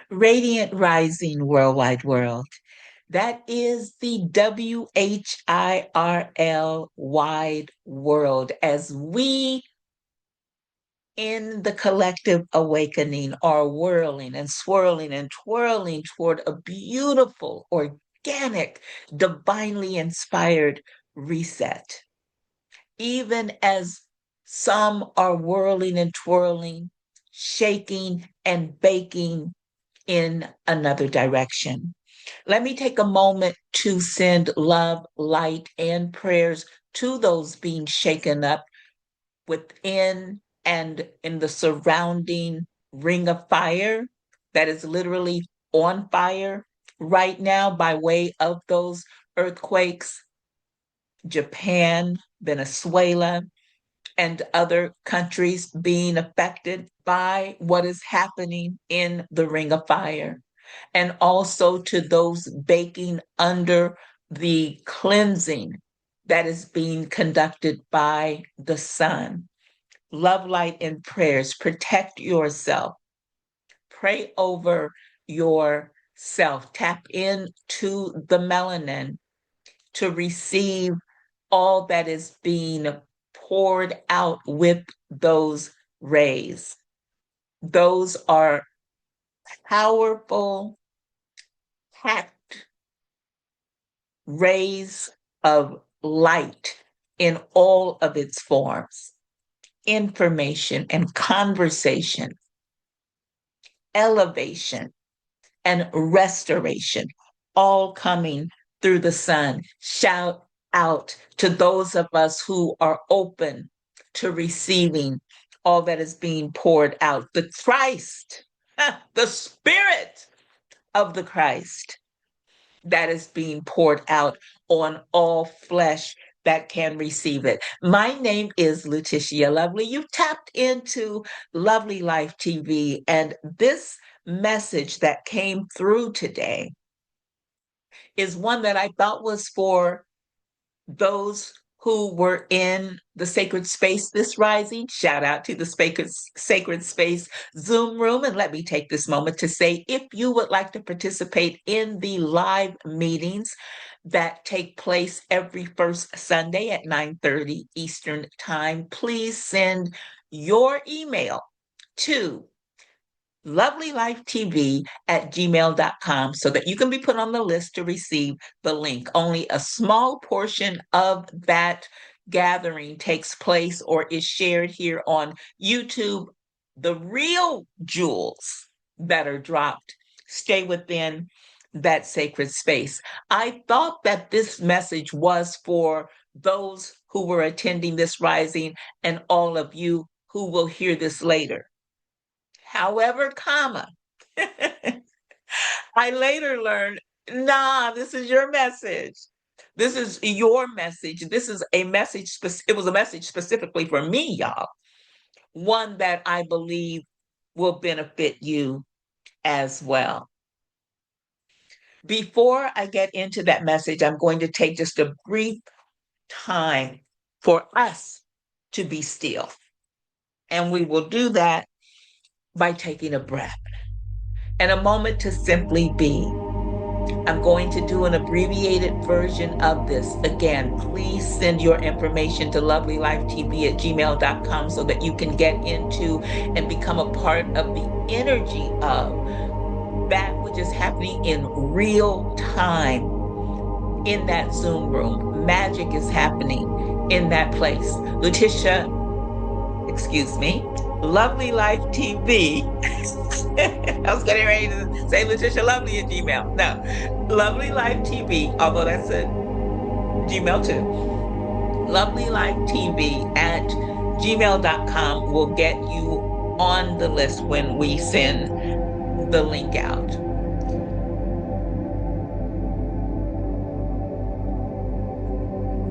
Radiant Rising Worldwide World. That is the WHIRL wide world as we in the collective awakening are whirling and swirling and twirling toward a beautiful, organic, divinely inspired reset. Even as some are whirling and twirling, shaking and baking in another direction. Let me take a moment to send love, light, and prayers to those being shaken up within and in the surrounding ring of fire that is literally on fire right now by way of those earthquakes, Japan, Venezuela, and other countries being affected by what is happening in the ring of fire. And also to those baking under the cleansing that is being conducted by the sun. Love, light, and prayers. Protect yourself. Pray over yourself. Tap into the melanin to receive all that is being poured out with those rays. Those are powerful, packed rays of light in all of its forms, information and conversation, elevation and restoration, all coming through the sun. Shout out to those of us who are open to receiving all that is being poured out. The Christ, the Spirit of the Christ that is being poured out on all flesh that can receive it. My name is Letitia Lovely. You've tapped into Lovely Life TV, and this message that came through today is one that I thought was for those who were in the sacred space this rising. Shout out to the sacred space Zoom room. And let me take this moment to say, if you would like to participate in the live meetings that take place every first Sunday at 9:30 Eastern Time, please send your email to lovelylifetv@gmail.com so that you can be put on the list to receive the link. Only a small portion of that gathering takes place or is shared here on YouTube. The real jewels that are dropped stay within that sacred space. I thought that this message was for those who were attending this rising and all of you who will hear this later. However, I later learned, nah, this is your message. This is your message. This is a message. It was a message specifically for me, y'all. One that I believe will benefit you as well. Before I get into that message, I'm going to take just a brief time for us to be still. And we will do that by taking a breath and a moment to simply be. I'm going to do an abbreviated version of this. Again, please send your information to lovelylifetv@gmail.com so that you can get into and become a part of the energy of that which is happening in real time in that Zoom room. Magic is happening in that place. Lovely Life TV. I was getting ready to say Letitia Lovely at Gmail. No, Lovely Life TV, although that's a Gmail too. Lovely Life TV at gmail.com will get you on the list when we send the link out.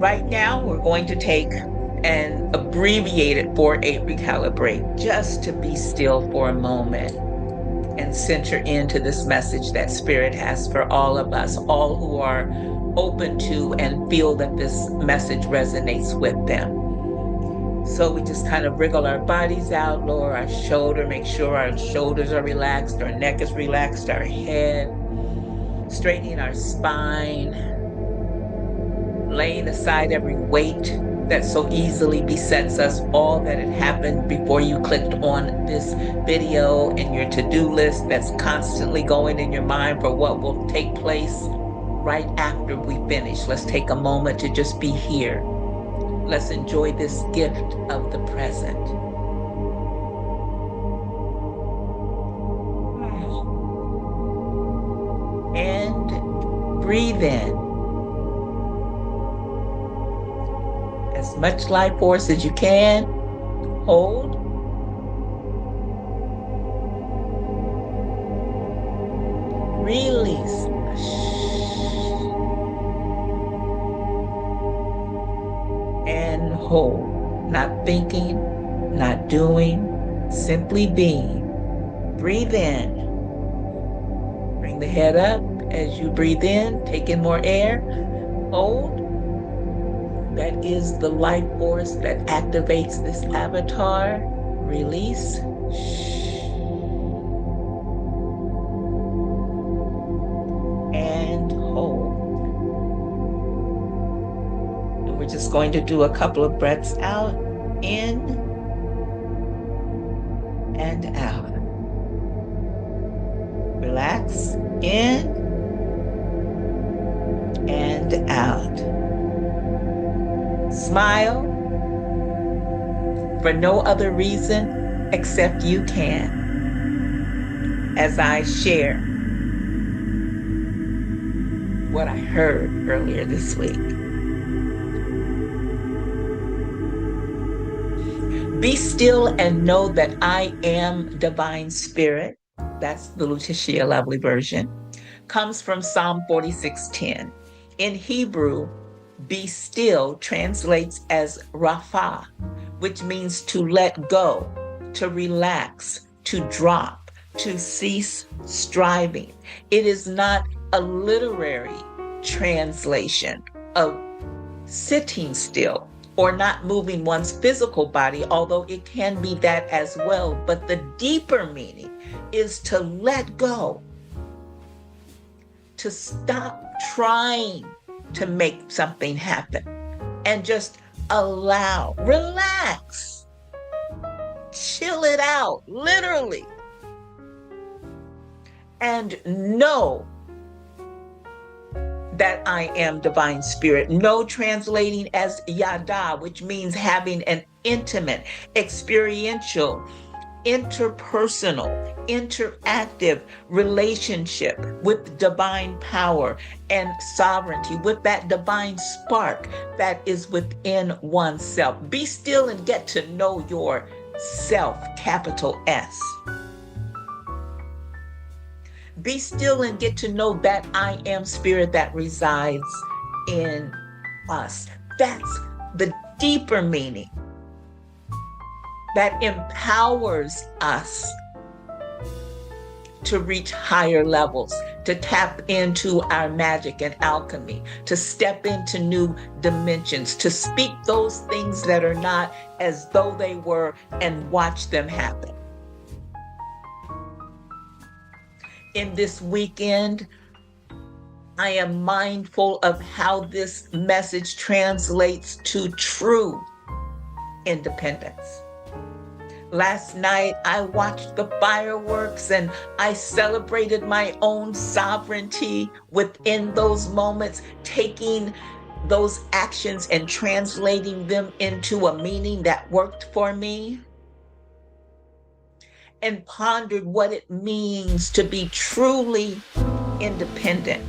Right now, we're going to take and abbreviate it for a recalibrate, just to be still for a moment and center into this message that Spirit has for all of us, all who are open to and feel that this message resonates with them. So we just kind of wriggle our bodies out, lower our shoulder, make sure our shoulders are relaxed, our neck is relaxed, our head, straightening our spine, laying aside every weight that so easily besets us, all that had happened before you clicked on this video and your to-do list that's constantly going in your mind for what will take place right after we finish. Let's take a moment to just be here. Let's enjoy this gift of the present. And breathe in as much life force as you can. Hold. Release. And hold. Not thinking, not doing, simply being. Breathe in. Bring the head up as you breathe in. Take in more air. Hold. That is the life force that activates this avatar. Release. And hold. And we're just going to do a couple of breaths out, in and out. Relax, in and out. Smile for no other reason except you can, as I share what I heard earlier this week. Be still and know that I am divine spirit. That's the Lutetia Lovely version. Comes from Psalm 46:10. In Hebrew, be still translates as Rapha, which means to let go, to relax, to drop, to cease striving. It is not a literary translation of sitting still or not moving one's physical body, although it can be that as well. But the deeper meaning is to let go, to stop trying to make something happen and just allow, relax, chill it out, literally, and know that I am divine spirit. No translating as yada, which means having an intimate, experiential, interpersonal, interactive relationship with divine power and sovereignty, with that divine spark that is within oneself. Be still and get to know yourself, capital S. Be still and get to know that I am spirit that resides in us. That's the deeper meaning that empowers us to reach higher levels, to tap into our magic and alchemy, to step into new dimensions, to speak those things that are not as though they were and watch them happen. In this weekend, I am mindful of how this message translates to true independence. Last night, I watched the fireworks and I celebrated my own sovereignty within those moments, taking those actions and translating them into a meaning that worked for me, and pondered what it means to be truly independent.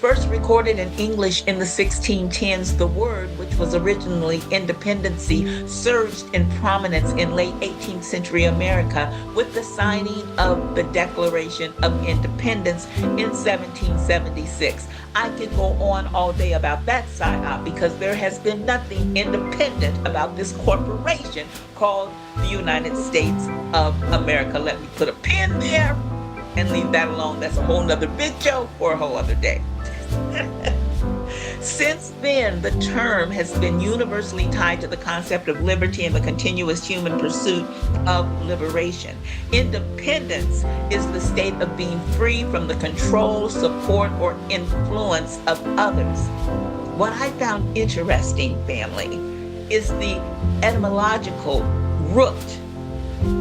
First recorded in English in the 1610s, the word, which was originally independency, surged in prominence in late 18th century America with the signing of the Declaration of Independence in 1776. I could go on all day about that psyop because there has been nothing independent about this corporation called the United States of America. Let me put a pin there and leave that alone. That's a whole nother video for a whole other day. Since then, the term has been universally tied to the concept of liberty and the continuous human pursuit of liberation. Independence is the state of being free from the control, support, or influence of others. What I found interesting, family, is the etymological root,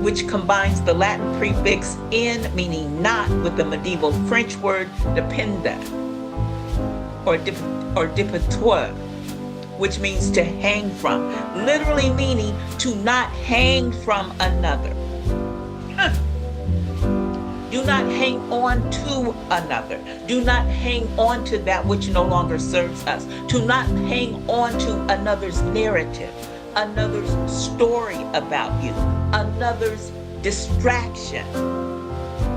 which combines the Latin prefix in, meaning not, with the medieval French word dependa, or depatoire, which means to hang from, literally meaning to not hang from another. Do not hang on to another. Do not hang on to that which no longer serves us. Do not hang on to another's narrative, another's story about you, another's distraction,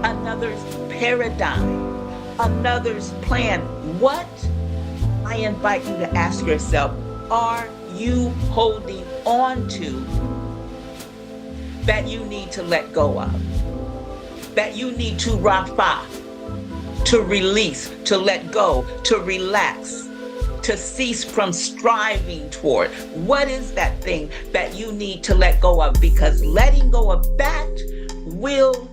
another's paradigm, another's plan. What? I invite you to ask yourself, are you holding on to that you need to let go of? That you need to rafa, to release, to let go, to relax, to cease from striving toward? What is that thing that you need to let go of? Because letting go of that will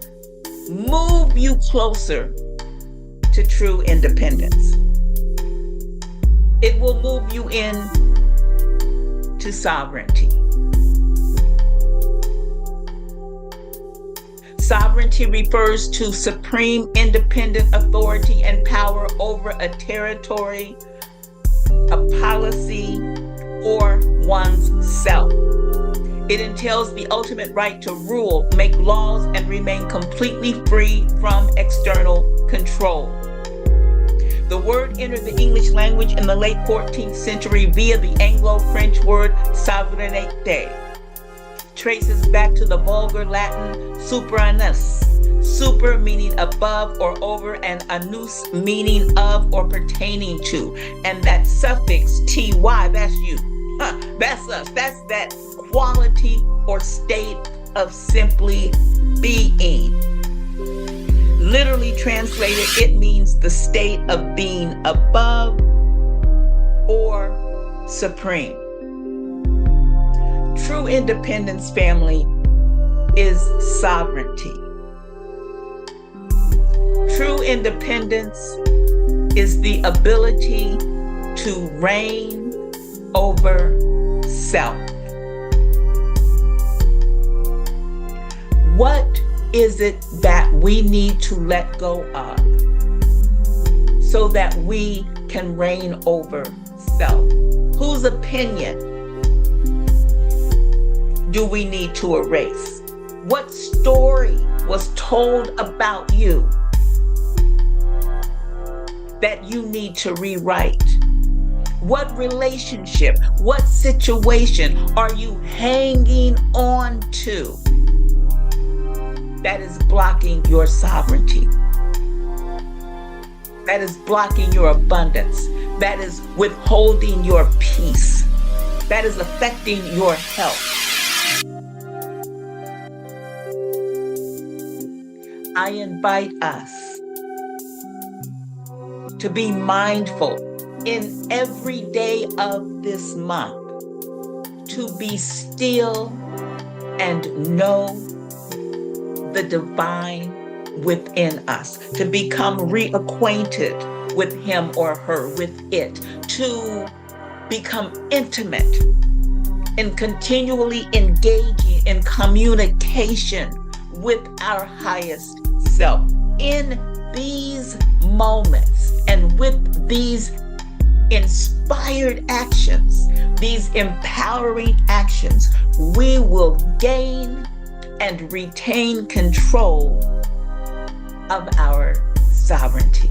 move you closer to true independence. It will move you in to sovereignty. Sovereignty refers to supreme independent authority and power over a territory, a policy, or one's self. It entails the ultimate right to rule, make laws, and remain completely free from external control. The word entered the English language in the late 14th century via the Anglo-French word souveraineté. Traces back to the vulgar Latin superinus, super meaning above or over, and anus meaning of or pertaining to. And that suffix ty, that's you. That's us. That's that quality or state of simply being. Literally translated, it means the state of being above or supreme. True independence, family, is sovereignty. True independence is the ability to reign over self. What is it that we need to let go of so that we can reign over self? Whose opinion do we need to erase? What story was told about you that you need to rewrite? What relationship, what situation are you hanging on to that is blocking your sovereignty, that is blocking your abundance, that is withholding your peace, that is affecting your health? I invite us to be mindful in every day of this month to be still and know the divine within us, to become reacquainted with him or her, with it, to become intimate and continually engaging in communication with our highest self. In these moments and with these inspired actions, these empowering actions, we will gain and retain control of our sovereignty.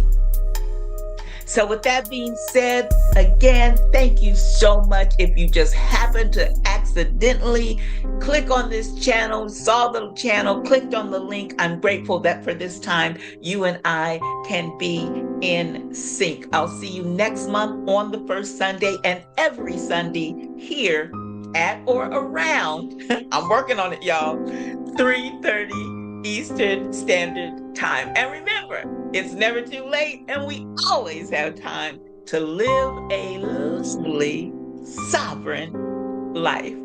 So with that being said, again, thank you so much. If you just happened to accidentally click on this channel, saw the channel, clicked on the link, I'm grateful that for this time, you and I can be in sync. I'll see you next month on the first Sunday and every Sunday here at or around, I'm working on it, y'all, 3:30 Eastern Standard Time. And remember, it's never too late and we always have time to live a lovely, sovereign life.